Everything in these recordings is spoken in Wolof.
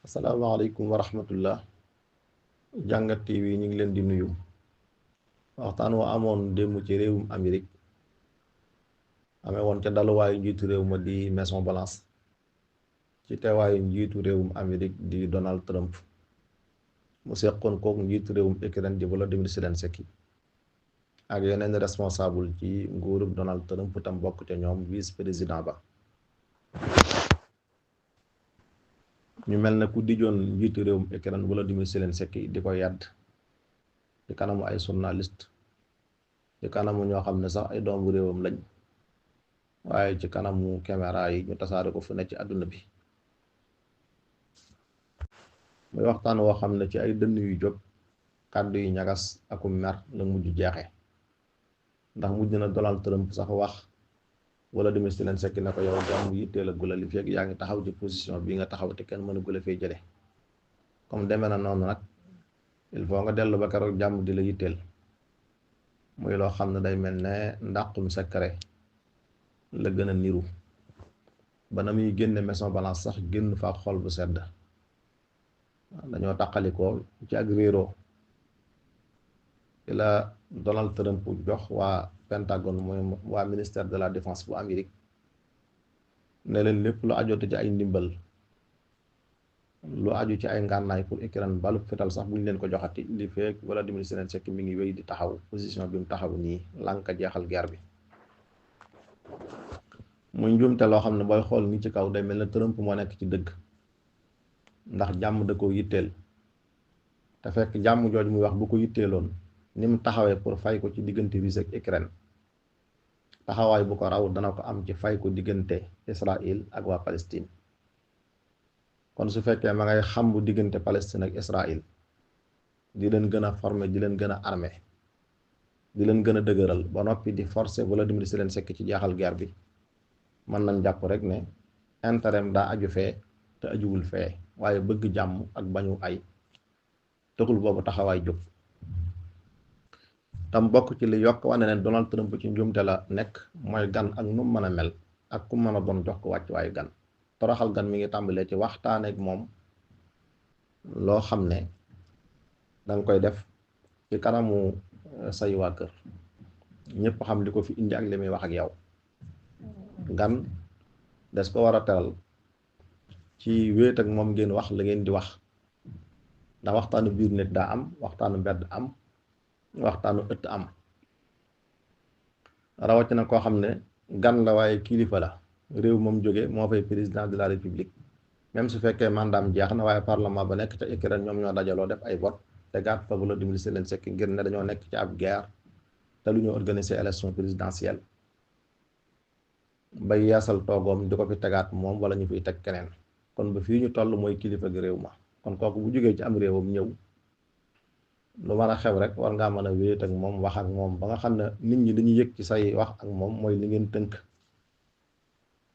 asalaamaaleykum wa rahmatullah. Jàngat TV ñu ngi leen di nuyu. waxtaan wa amoon démb ci réewum Amérique amee woon ca daluwaayu njiitu réew ma di Maison Blanche ci teewaayu njiitu réewum Amérique di Donald Trump mu seqoon kook njiitu réewum Ukraine di Volodymyr Zelensky ak yeneen responsable ci nguurub Donald Trump tam bokk ca ñoom vice président ba. ñu mel ne ku dijoon njiitu réewum Ukraine Volodymyr Zelensky di ko yàdd ci kanamu ay journaliste ci kanamu ñoo xam ne sax ay doomu réewam lañ waaye ci kanamu caméra yi ñu tasaare ko fu ne ci àdduna bi. muy waxtaan woo xam ne ci ay dënn yu jóg kàddu yu ñagas akum mer la mujj jeexe ndax mujj na Donald Trump sax wax Volodymyr Zelensky ne ko yow jàmm yitteel a gula li fekk yaa ngi taxaw ci position bi nga taxaw te kenn mënu gula fee jële comme demee na noonu nag il faut nga dellu ba keroog jàmm di la yitteel. muy loo xam ne day mel ne ndàqum secret la gën a niru ba na muy génne Maison Blanche sax génn fa xol bu sedd dañoo taqalikoo ci ak réeroo ci la Donald Trump jox waa Pentagone mooy waa ministère de la défense bu Amérique ne leen lépp lu ajote ci ay ndimbal lu aju ci ay ngànnaay pour Ukraine balu fetal sax bu ñu leen ko joxati li feek Volodymyr Zelensky mi ngi wéy di taxaw position bi mu taxaw nii lànka jeexal guerre bi. muy njuumte loo xam ne booy xool ni ci kaw day mel ne Trump moo nekk ci dëgg ndax jàmm da ko yitteel te fekk jàmm jooju muy wax bu ko yitteeloon ni mu taxawee pour fay ko ci diggante Russie ak Ukraine taxawaay bu ko raw dana ko am ci fay ko diggante Israël ak waa Palestine. kon su fekkee ma ngay xam bu diggante Palestine ak Israël di leen gën a former di leen gën a armé di leen gën a dëgëral ba noppi di forcer Volodymyr Zelensky ci jeexal guerre bi mën nañ jàpp rek ne intérêt daa aju fee te ajuwul fee waaye bëgg jàmm ak bañu ay taxul boobu taxawaay jóg. tam bokk ci li yokk wane ne Donald Trump ci njuumte la nekk mooy gan ak nu mën a mel ak ku mën a doon jox ko wàcc waaye gan. toroxal gan mi ngi tàmbalee ci waxtaanee ak moom loo xam ne danga koy def ci kanamu say waa kër ñëpp xam li ko fi indi ak li muy wax ak yow. gan des ko war a teral ci wéet ak moom ngeen wax la ngeen di wax ndax waxtaanu biir nit daa am waxtaanu mbedd am waxtaanu ëtt am rawatina koo xam ne gan la waaye kilifa la. réew moom jóge moo fay président de la république même su fekkee mandaam jeex na waaye parlement ba nekk ca Ukraine ñoom ñoo dajaloo def ay vote te gaat fa Volodymyr Zelensky ngir ne dañoo nekk ci ab guerre te lu ñu organiser élection présidentielle bay yeesal toogoom di ko fi tegaat moom wala ñu fiy teg keneen kon ba fii ñu toll mooy kilifa gi réew ma kon kooku bu jógee ci am réewam ñëw lu mën a xew rek war ngaa mën a wéet ak moom wax ak moom ba nga xam ne nit ñi dañuy yëg ci say wax ak moom mooy li ngeen tënk.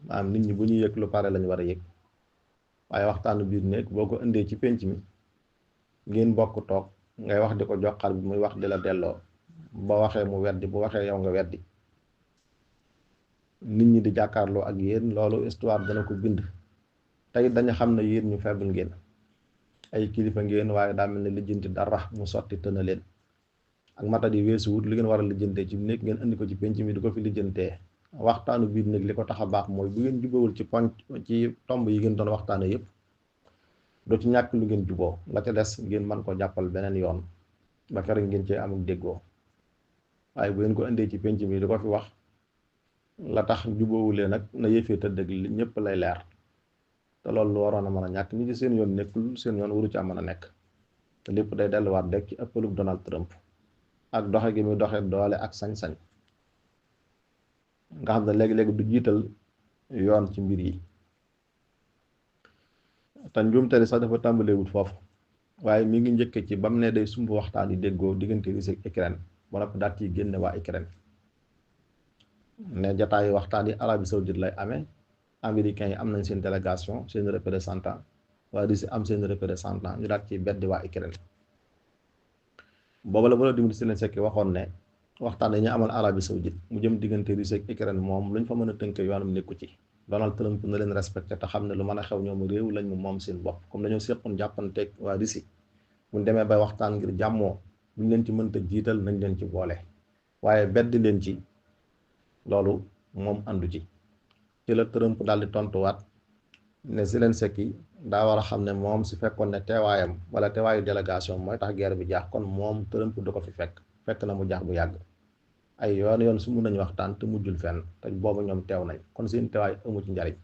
maanaam nit ñi bu ñuy yëg lu pare lañu war a yëg waaye waxtaanu biir néeg boo ko indee ci pénc mi ngeen bokk toog ngay wax di ko joxar bi muy wax di la delloo ba waxee mu weddi bu waxee yow nga weddi nit ñi di jàkkaarloo ak yéen loolu histoire dana ko bind tey dañu xam ne yéen ñu faible ngeen ay kilifa ngeen waaye daa mel ne lijjanti dara mu sotti tëna leen ak matadi weesu wut li ngeen war a lijjantee ci néeg ngeen indi ko ci pénc mi di ko fi lijjantee. waxtaanu biir nag li ko tax a baax mooy bu ngeen jubawul ci ponc ci tomb yi ngeen doon waxtaane yëpp doo ci ñàkk lu ngeen juboo la ca des ngeen mën ko jàppal beneen yoon ba keroog ngeen cee am ak déggoo waaye bu ngeen ko indee ci penc mi di ko fi wax la tax jubawulee nag na yëfee tëdd ak ñëpp lay leer te loolu lu waroon a mën a ñàkk ñi ci seen yoon nekkul seen yoon waru ci am mën a nekk te lépp day delluwaat rek ci ëppalug Donald Trump ak doxe gi muy doxe doole ak sañ-sañ nga xam ne léegi-léegi du jiital yoon ci mbir yi te njuumte li sax dafa tàmbalewut foofu waaye mi ngi njëkke ci bam ne day sumb waxtaan yi déggoo diggante Russie ak Ukraine ba noppi daat yi génne waa Ukraine ne jataayu waxtaan yi Arabie Saoudite lay amee américains yi am nañ seen délégation seen représentant waa Russie am seen représentant ñu daat ci beddi waa Ukraine booba la Volodymyr Zelensky waxoon ne waxtaan dañu amal Arabie Saoudite mu jëm diggante Russie ak Ukraine moom luñ fa mën a tënk yoonam nekku ci Donald Trump na leen respecté te xam ne lu mën a xew ñoom réew lañ mu moom seen bopp comme dañoo seqoon jàppanteeg waa Russie buñ demee bay waxtaan ngir jàmmoo buñ leen ci mënta jiital nañ leen ci boole waaye bedd leen ci loolu moom àndu ci la Trump daal di tontuwaat ne Zelensky daa war a xam ne moom su fekkoon ne teewaayam wala teewaayu délégation mooy tax guerre bi jaax kon moom Trump du ko fi fekk na mu jaax bu yàgg ay yoon su mun nañu waxtaan te mujjul fenn te boobu ñoom teew nañ kon seen teewaay amu ci njariñ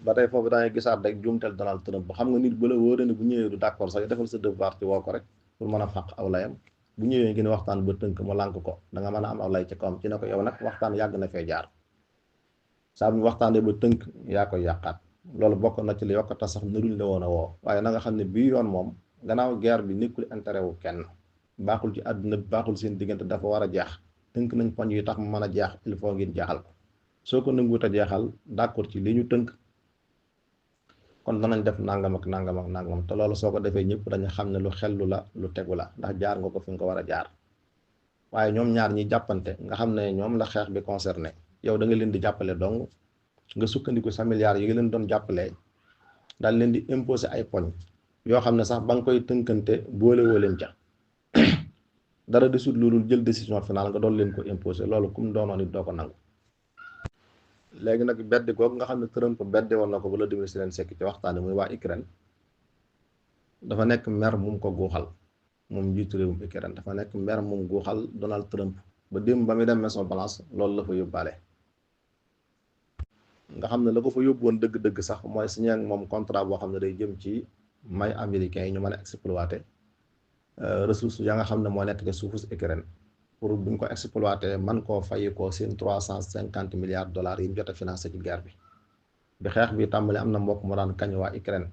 ba tey foofu dangay gisaat rek juumteel Donald Trump xam nga nit bu la wóoree ne bu ñëwee du d'accord sax defal sa devoir ci woo ko rek pour mën a fàq aw layam bu ñëwee ngeen waxtaan ba tënk mu lànk ko da nga mën a am aw lay ci kawam ci ne ko yow nag waxtaan yàgg na fee jaar saa bu ñu waxtaanee ba tënk yaa koy yàqaat loolu bokk na ci li yokkata sax nëruñ la woon a woo waaye na nga xam ne bii yoon moom gannaaw guerre bi nekkul intérêt wu kenn baaxul ci àdduna bi baaxul seen diggante dafa war a jeex tënk nañ poñ yi tax mu mën a jeex il faut ngeen jeexal ko soo ko nanguwut a jeexal d'accord ci li ñu tënk kon danañ def nangam ak nangam ak nangam te loolu soo ko defee ñëpp dañu xam ne lu xellu la lu tegu la ndax jaar nga ko fi nga ko war a jaar waaye ñoom ñaar ñi jàppante nga xam ne ñoom la xeex bi concerné yow da nga leen di jàppale dong nga sukkandiku sa milliards yi nga leen doon jàppale daal leen di imposer ay poñ yoo xam ne sax ba nga koy tënkante boole woo leen ca dara desut loolu jël décision finale nga doon leen ko imposer loolu kum doonoon it doo ko nangu léegi nag beddi googu nga xam ne Trump beddi woon na ko Volodymyr Zelensky ci waxtaane muy waa Ukraine dafa nekk mer mum ko guuxal moom njiitu réewum Ukraine dafa nekk mer mum guuxal Donald Trump ba démb ba muy dem Maison Blanche loolu la fa yóbbaale nga xam ne la ko fa yóbbuwoon dëgg-dëgg sax mooy signé ak moom contrat boo xam ne day jëm ci may américains yi ñu mën a exploiter ressources ya nga xam ne moo nekk ci suufu Ukraine pour buñ ko exploiter man koo fay ko seen $350 milliards yi mu jot a financé ci guerre bi xeex bi tàmbali am na mbokk mu daan kañ waa Ukraine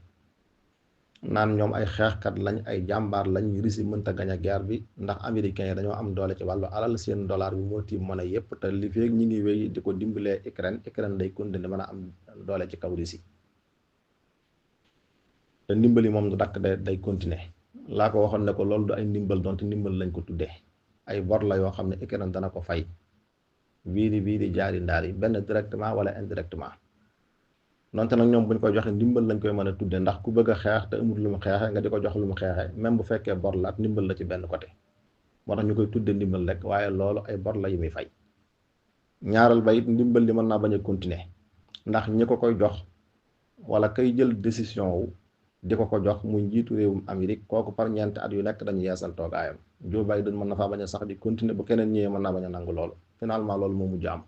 naan ñoom ay xeexkat lañ ay jàmbaar lañ Russie mënta gañ a guerre bi ndax américains yi dañoo am doole ci wàllu alal seen dollar bi moo tiim mën a yépp te li feeg ñi ngi wéy di ko dimbalee Ukraine day continuer mën a am doole ci kaw Russie te ndimbali moom du dakk day continuer laa ko waxoon ne ko loolu du ay ndimbal donte ndimbal lañ ko tuddee ay bor la yoo xam ne Ukraine dana ko fay bii di jaari ndaar yi benn directement wala indirectement donte nag ñoom buñ koy joxe ndimbal lañ koy mën a tudde ndax ku bëgg a xeex te amul lu mu xeexe nga di ko jox lu mu xeexe même bu fekkee bor la ak ndimbal la ci benn côté moo tax ñu koy tudde ndimbal rek waaye loolu ay bor la yu muy fay ñaaral ba it ndimbal li mën naa bañ a continuer ndax ñi ko koy jox wala kay jël décision wu di ko jox muy njiitu réewum Amérique kooku par ñeenti at yu nekk dañu yeesal toogaayam Joe Biden mën na faa bañ a sax di continuer bu keneen ñëwee mën naa bañ a nangu loolu finalement loolu moo mujj am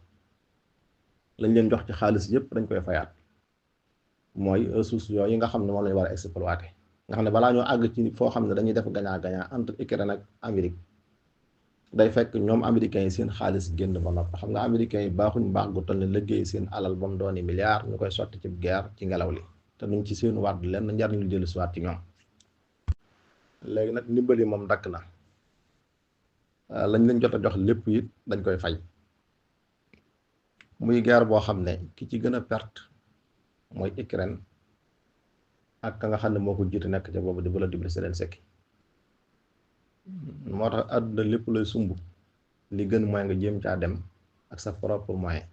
lañ leen jox ci xaalis yépp dañ koy fayaat mooy ressources yooyu nga xam ne moom lañu war a exploiter nga xam ne balaa ñoo àgg ci foo xam ne dañuy def gagnant-gagnant entre Ukraine ak Amérique day fekk ñoom américains yi seen xaalis génn ba noppi xam nga américains yi baaxuñ baax gu toll ne liggéey seen alal ba mu dooni milliards ñu koy sotti ci guerre ci ngelaw li te duñ ci seen waat lenn njariñ lu dellu si waat ci ñoom léegi nag ndimbali moom dakk na lañ leen jot a jox lépp it dañ koy fay muy guerre boo xam ne ki ci gën a perte mooy Ukraine ak ka nga xam ne moo ko jiitu nekk ca boobu di Volodymyr Zelensky moo tax àdduna lépp lay sumb li gën mooy nga jéem caa dem ak sa propre moyen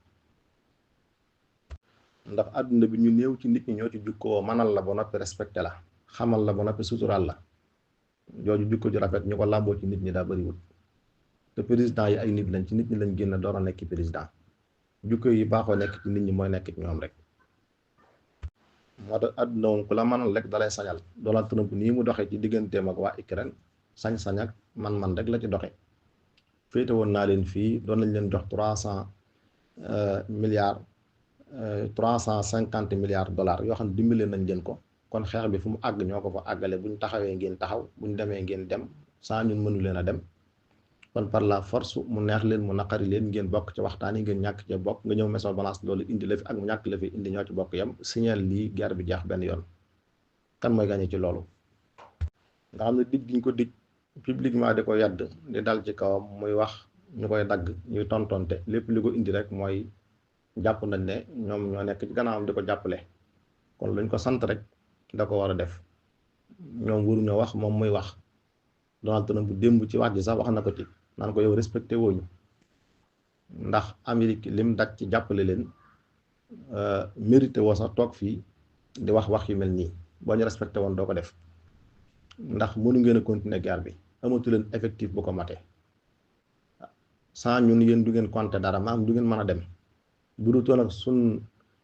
ndax àdduna bi ñu néew ci nit ñi ñoo ci jukkoo manal la ba noppi respecté la xamal la ba noppi sutural la jooju jukko ju rafet ñu ko làmboo ci nit ñi daa bariwul te président yi ay nit lañ ci nit ñi lañ génn door a nekk président jukko yi baaxoo nekk ci nit ñi mooy nekk ci ñoom rek moo tax àdduna woon ku la manal rek dalay sañal Donald Trump nii mu doxee ci digganteem ak waa Ukraine sañ-sañ ak man rek la ci doxe féete woon naa leen fii doon nañ leen jox $350 milliards yoo xam ne dimbale nañ leen ko kon xeex bi fu mu àgg ñoo ko fa àggale buñ taxawee ngeen taxaw buñ demee ngeen dem saa ñun mënu leen a dem kon par la force mu neex leen mu naqari leen ngeen bokk ci waxtaan yi ngeen ñàkk ci bokk nga ñëw Maison Blanche loolu indi la fi ak mu ñàkk la fi indi ñoo ci bokk yam signal lii guerre bi jeex benn yoon kan mooy gagné ci loolu nga xam ne dig giñ ko dig publiquement di ko yàdd di dal ci kawam muy wax ñu koy dagg ñuy tontonte lépp li ko indi rek mooy jàpp nañ ne ñoom ñoo nekk ci gannaawam di ko jàppale kon luñ ko sant rek da ko war a def ñoom waruñoo wax moom muy wax Donald Trump bu démb ci wax ji sax wax na ko ci naan ko yow respecté wooñu ndax Amérique lim daj ci jàppale leen mérité woo sax toog fii di wax yu mel nii boo ñu respecté woon doo ko def ndax mënu ngeen a continuer guerre bi amatu leen effectif bu ko matee sans ñun yéen du ngeen compter dara maam du ngeen mën a dem bu du toon ak sun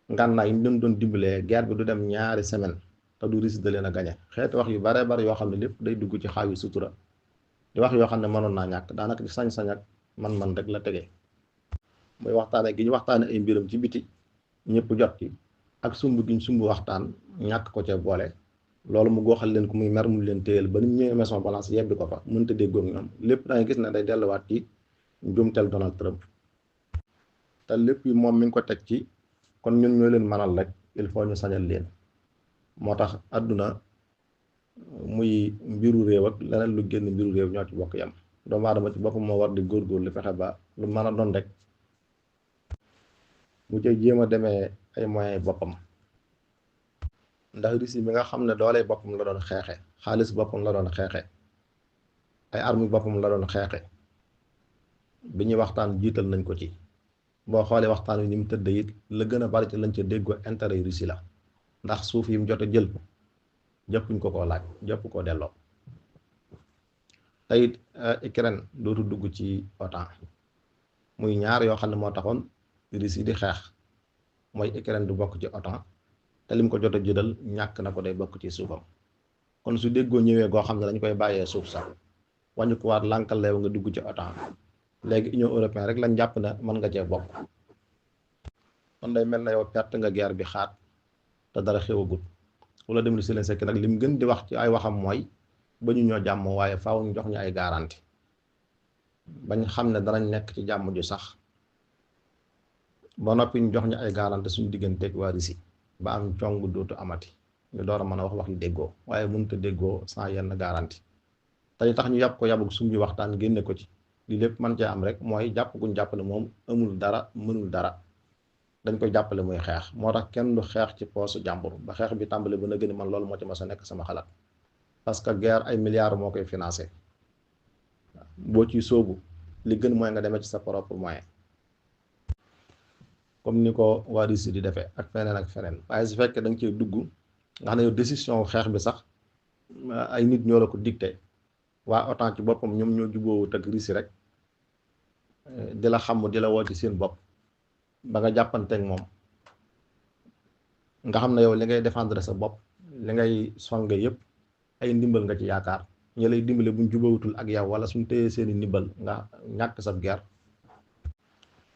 ngànnaay yi ñu doon dimbalee guerre bi du dem ñaari semaine te du risque de leen a gañe xeeti wax yu bare bare yoo xam ne lépp day dugg ci xaawi sutura di wax yoo xam ne mënoon naa ñàkk daanaka di sañ-sañ ak man rek la tegee mooy waxtaane gi ñu waxtaane ay mbiram ci biti ñëpp jot ci ak sumb gi ñu sumb waxtaan ñàkk ko ca boole loolu mu gooxal leen ko muy mer mu leen téyel ba ni ñëwee maison balance yebbi ko fa mënta déggoo ñoom lépp da ngay gis ne day delluwaat ci njumtel Donald Trump te lépp yi moom mi ngi ko teg ci kon ñun ñoo leen manal rek il faut ñu sañal leen moo tax àdduna muy mbiru réew ak leneen lu génn mbiru réew ñoo ci bokk yam doomu aadama ci boppam moo war di góorgóorlu fexe ba lu mën a doon rek mu cay jéem a demee ay moyens boppam ndax Russie bi nga xam ne doole boppam la doon xeexe xaalis boppam la doon xeexe ay armes boppam la doon xeexe bi ñuy waxtaan jiital nañ ko ci boo xoolee waxtaan wi ni mu tëdd it la gën a bari ci lañ ca déggoo intérêt Russie la ndax suuf yi mu jot a jël jëppuñ ko koo laaj jëpp koo delloo teyit Ukraine dootu dugg ci OTAN muy ñaar yoo xam ne moo taxoon Russie di xeex mooy Ukraine du bokk ci OTAN te lim ko jot a jëdal ñàkk na ko day bokk ci suufam kon su déggoo ñëwee goo xam ne dañ koy bàyyee suuf sax wàññi ko waat lànkal leew nga dugg ci OTAN léegi Union européenne rek lañ jàpp ne mën nga cee bokk kon day mel na yow perte nga guerre bi xaat te dara xewagut wala dem si leen sekk nag lim gën di wax ci ay waxam mooy ba ñu ñoo jàmm waaye faaw ñu jox ñu ay garanti bañ xam ne danañ nekk ci jàmm ju sax ba noppi ñu jox ñu ay garanti suñu digganteeg waa Russie ba am cong dootu amati ñu door a mën a wax yu déggoo waaye mënut a déggoo sans yenn garanti tey tax ñu yàpp ko yàbbug suñu waxtaan génne ko ci li lépp man cee am rek mooy jàpp guñ jàpp ne moom amul dara mënul dara dañ koy jàppale muy xeex moo tax kenn du xeex ci poosu jàmbur ba xeex bi tàmbali ba na gën man loolu moo ci mas a nekk sama xalaat parce que guerre ay milliards moo koy financé boo ciy sóobu li gën mooy nga demee ci sa propre moyen comme ni ko waa Russie di defee ak feneen waaye su fekkee da nga ciy dugg nga xam ne yow décision xeex bi sax ay nit ñoo la ko dicté waa OTAN ci boppam ñoom ñoo jubóowut ak Russie rek di la xam di la woo ci seen bopp ba nga jàppanteeg moom nga xam ne yow li ngay défendre sa bopp li ngay songe yëpp ay ndimbal nga ci yaakaar ñi lay dimbale buñ jubawutul ak yow wala suñ téyee seeni ndimbal nga ñàkk sa guerre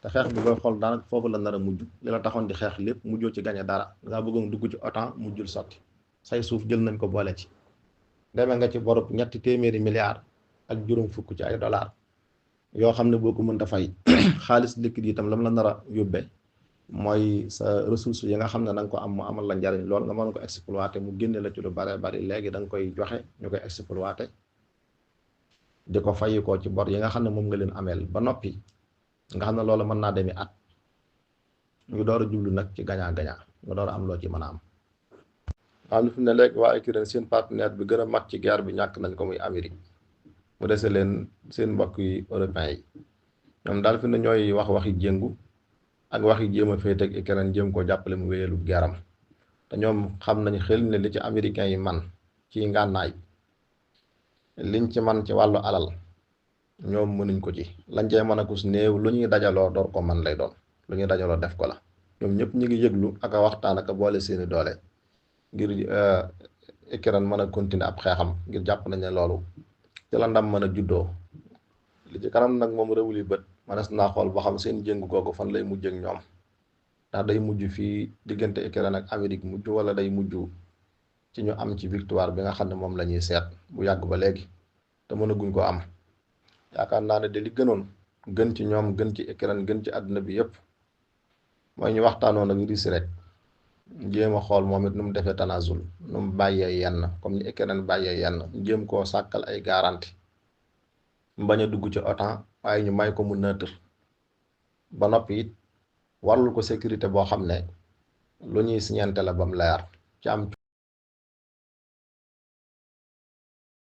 te xeex bi booy xool daanaka foofu la nar a mujj li la taxoon di xeex lépp mujjoo ci gañe dara nga bëggoon dugg ci OTAN mujjul sotti say suuf jël nañ ko boole ci demee nga ci borub ñetti téeméeri milliards ak juróom fukk ci ay dollars yoo xam ne boo ko mënta fay xaalis liquide itam lam la nar a yóbbe mooy sa ressource yi nga xam ne da nga ko am mu amal la njariñ lool nga mën ko exploiter mu génne la ci lu bare bari léegi da nga koy joxe ñu koy exploiter di ko fayi ko ci bor yi nga xam ne moom nga leen ameel ba noppi nga xam ne loolu mën naa demi at ñu door a jublu nag ci gagnant nga door a am loo ci mën a am waaw lu fi ne léegi waa Ukraine seen partenaire bi gën a mag ci guerre bi ñàkk nañ ko muy Amérique mu dese leen seen mbokk yi européens yi ñoom daal fi ne ñooy waxi jéngu ak waxi jéem a féete ak Ukraine jéem koo jàppale mu wéyalu geeram te ñoom xam nañu xel ne li ci américains yi man ci ngànnaay liñ ci man ci wàllu alal ñoom mënuñ ko ci lañ cee mën a kus néew lu ñuy dajaloo door ko man lay doon lu ñuy dajaloo def ko la ñoom ñëpp ñu ngi yëglu ak a waxtaan ak a boole seeni doole ngir Ukraine mën a continuer ab xeexam ngir jàpp nañ ne loolu ci la ndam mën a juddoo li ci kanam nag moom réewul yi bët manes naa xool ba xam seen jëngu googu fan lay mujj ak ñoom ndax day mujj fii diggante Ukraine ak Amérique mujj wala day mujj ci ñu am ci victoire bi nga xam ne moom la ñuy seet bu yàgg ba léegi te mënaguñ ko am yaakaar naa ne de li gënoon gën ci ñoom gën ci Ukraine gën ci àdduna bi yépp mooy ñu waxtaanoon ak Russie rek jéem a xool moom it nu mu defee tanazul nu mu bàyyee yenn comme ni Ukraine bàyyee yenn jéem koo sàkkal ay garanti mu bañ a dugg ci OTAN waaye ñu may ko mu neutre ba noppi it warlul ko sécurité boo xam ne lu ñuy siñente la bam leer ci am